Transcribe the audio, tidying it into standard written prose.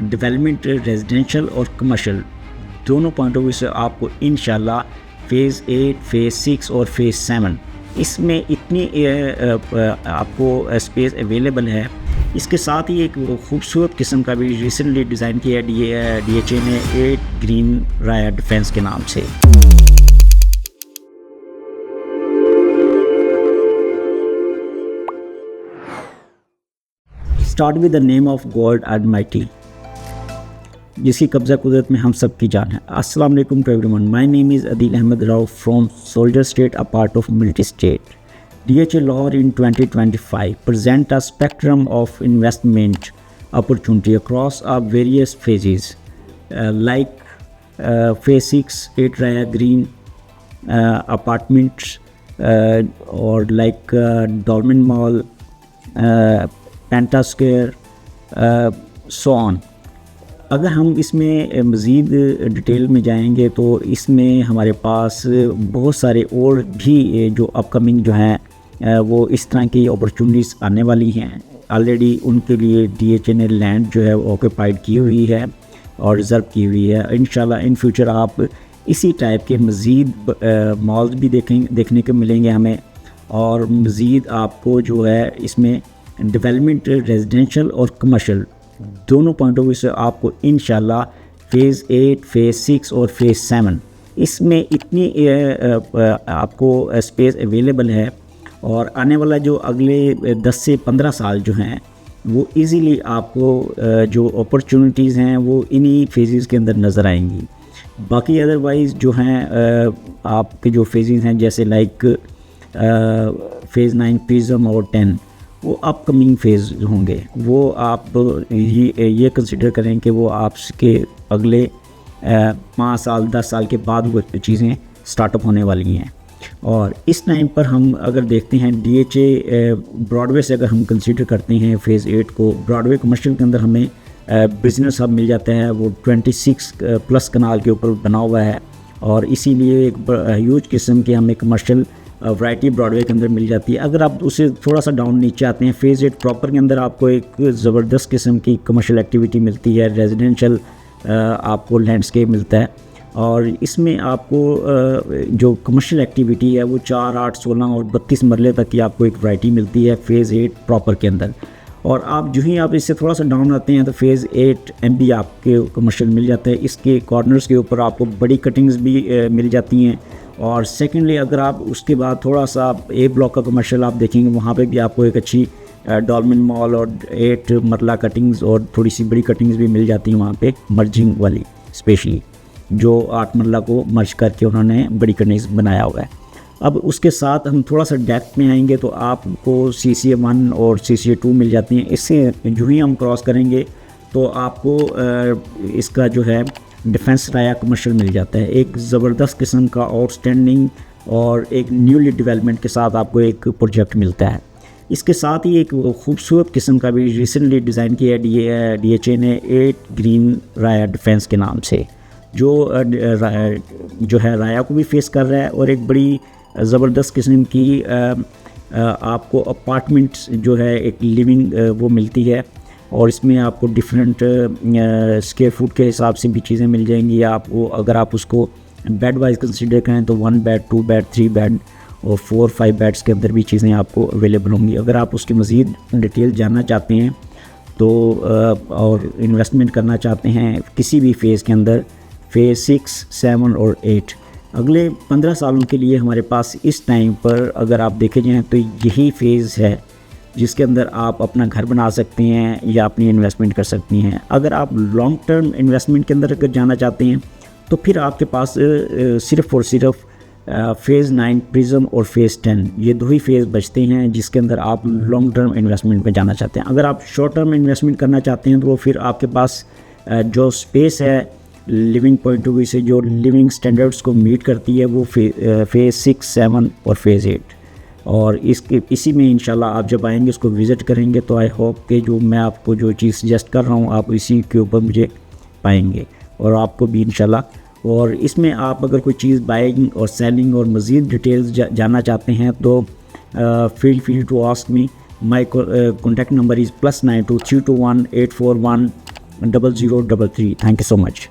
Development residential और commercial दोनों point of view से आपको इंशाल्लाह फ़ेज़ 8, फ़ेज़ 6 और फ़ेज़ 7 इसमें इतनी आपको स्पेस अवेलेबल है। इसके साथ ही एक खूबसूरत किस्म का भी रिसेंटली डिज़ाइन किया है DHA ने 8 ग्रीन राया डिफेंस के नाम से। Start with the name of God almighty, जिसकी कब्ज़ा कुदरत में हम सब की जान है। अस्सलाम वालेकुम to everyone, my name is Adeel Ahmed Rao from soldier state, a part of military state. DHA Lahore in 2025 present a spectrum of investment opportunity across various phases like phase 6 8 Raya Green apartments or like Dolmen Mall, Penta Square, so on। अगर हम इसमें मज़ीद detail में जाएंगे तो इसमें हमारे पास बहुत सारे और भी जो अपकमिंग जो हैं वो इस तरह की अपॉर्चुनिटीज़ आने वाली हैं। ऑलरेडी उनके लिए DHA ने लैंड जो है वो ऑक्यूपाइड की हुई है और रिज़र्व की हुई है। इंशाल्लाह इन फ्यूचर आप इसी टाइप के मज़ीद मॉल्स भी देखने को मिलेंगे हमें, और मज़ीद आपको जो है इसमें डेवलपमेंट रेजिडेंशियल और कमर्शियल दोनों पॉइंट ऑफ व्यू से आपको इंशाल्लाह फ़ेज़ 8, फ़ेज़ 6 और फ़ेज़ 7 इसमें इतनी आपको स्पेस अवेलेबल है, और आने वाला जो अगले 10 से 15 साल जो हैं वो इजीली आपको जो अपॉर्चुनिटीज़ हैं वो इन्हीं फेजेस के अंदर नज़र आएंगी। बाकी अदरवाइज़ जो हैं आपके जो फेजेस हैं जैसे लाइक फ़ेज़ 9 प्रिज्म और 10 वो अपकमिंग फेज़ होंगे। वो आप ये कंसिडर करें कि वो आपके अगले 5 साल 10 साल के बाद वो चीज़ें स्टार्टअप होने वाली हैं। और इस टाइम पर हम अगर देखते हैं DHA ब्रॉडवे से अगर हम कंसीडर करते हैं फ़ेज़ 8 को, ब्रॉडवे कमर्शियल के अंदर हमें बिज़नेस हब मिल जाता है। वो 26 प्लस कनाल के ऊपर बना हुआ है, और इसीलिए एक ह्यूज किस्म की हमें कमर्शियल वैरायटी ब्रॉडवे के अंदर मिल जाती है। अगर आप उसे थोड़ा सा डाउन नीचे आते हैं, फ़ेज़ 8 प्रॉपर के अंदर आपको एक ज़बरदस्त किस्म की कमर्शियल एक्टिविटी मिलती है, रेजिडेंशियल आपको लैंडस्केप मिलता है, और इसमें आपको जो कमर्शियल एक्टिविटी है वो 4, 8, 16 और 32 मरले तक की आपको एक वैरायटी मिलती है फ़ेज़ 8 प्रॉपर के अंदर। और आप जो ही आप इससे थोड़ा सा डाउन आते हैं तो फ़ेज़ 8 MB आपके कमर्शियल मिल जाता है। इसके कॉर्नर्स के ऊपर आपको बड़ी कटिंग्स भी मिल जाती हैं। और सेकेंडली अगर आप उसके बाद थोड़ा सा A ब्लॉक का कमर्शियल आप देखेंगे, वहाँ पर भी आपको एक अच्छी डॉल्मेन मॉल और 8 मरला कटिंग्स और थोड़ी सी बड़ी कटिंग्स भी मिल जाती हैं वहाँ पर, मर्जिंग वाली स्पेशली, जो 8 मरला को मर्ज करके उन्होंने बड़ी कटिंग्स बनाया हुआ है। अब उसके साथ हम थोड़ा सा डेप्थ में आएंगे तो आपको CCA 1 और CCA 2 मिल जाती हैं। इससे जो ही हम क्रॉस करेंगे तो आपको इसका जो है डिफेंस राया कमर्शियल मिल जाता है। एक ज़बरदस्त किस्म का आउटस्टैंडिंग और एक न्यूली डेवलपमेंट के साथ आपको एक प्रोजेक्ट मिलता है। इसके साथ ही एक खूबसूरत किस्म का भी रिसेंटली डिज़ाइन किया है DHA ने 8 ग्रीन राया डिफेंस के नाम से, जो है राया को भी फेस कर रहा है, और एक बड़ी ज़बरदस्त किस्म की आपको अपार्टमेंट्स जो है एक लिविंग वो मिलती है, और इसमें आपको डिफरेंट स्क्वायर फुट के हिसाब से भी चीज़ें मिल जाएंगी। आपको अगर आप उसको बेड वाइज कंसीडर करें तो 1 बेड, 2 बेड, 3 बेड और 4, 5 बेड्स के अंदर भी चीज़ें आपको अवेलेबल होंगी। अगर आप उसकी मज़ीद डिटेल जानना चाहते हैं तो और इन्वेस्टमेंट करना चाहते हैं किसी भी फ़ेज़ के अंदर, फ़ेज़ 6, 7 और 8 अगले 15 सालों के लिए हमारे पास इस टाइम पर अगर आप देखे जाएँ तो यही फ़ेज़ है जिसके अंदर आप अपना घर बना सकते हैं या अपनी इन्वेस्टमेंट कर सकती हैं। अगर आप लॉन्ग टर्म इन्वेस्टमेंट के अंदर अगर जाना चाहते हैं तो फिर आपके पास सिर्फ़ और सिर्फ फ़ेज़ 9 प्रिज्म और फ़ेज़ 10 ये 2 ही फ़ेज़ बचते हैं जिसके अंदर आप लॉन्ग टर्म इन्वेस्टमेंट में जाना चाहते हैं। अगर आप शॉर्ट टर्म इन्वेस्टमेंट करना चाहते हैं तो फिर आपके पास जो स्पेस है लिविंग पॉइंट ऑफ व्यू से, जो लिविंग स्टैंडर्ड्स को मीट करती है, वो फ़ेज़ 6, 7 और फ़ेज़ 8, और इसी में इंशाल्लाह आप जब आएंगे उसको विज़िट करेंगे तो आई होप कि जो मैं आपको जो चीज़ सजेस्ट कर रहा हूँ आप इसी के ऊपर मुझे पाएंगे, और आपको भी इंशाल्लाह। और इसमें आप अगर कोई चीज़ बाइंग और सेलिंग और मज़ीद डिटेल्स जानना चाहते हैं तो feel to ask me. My contact number is +92 321 841 0033. Thank you so much.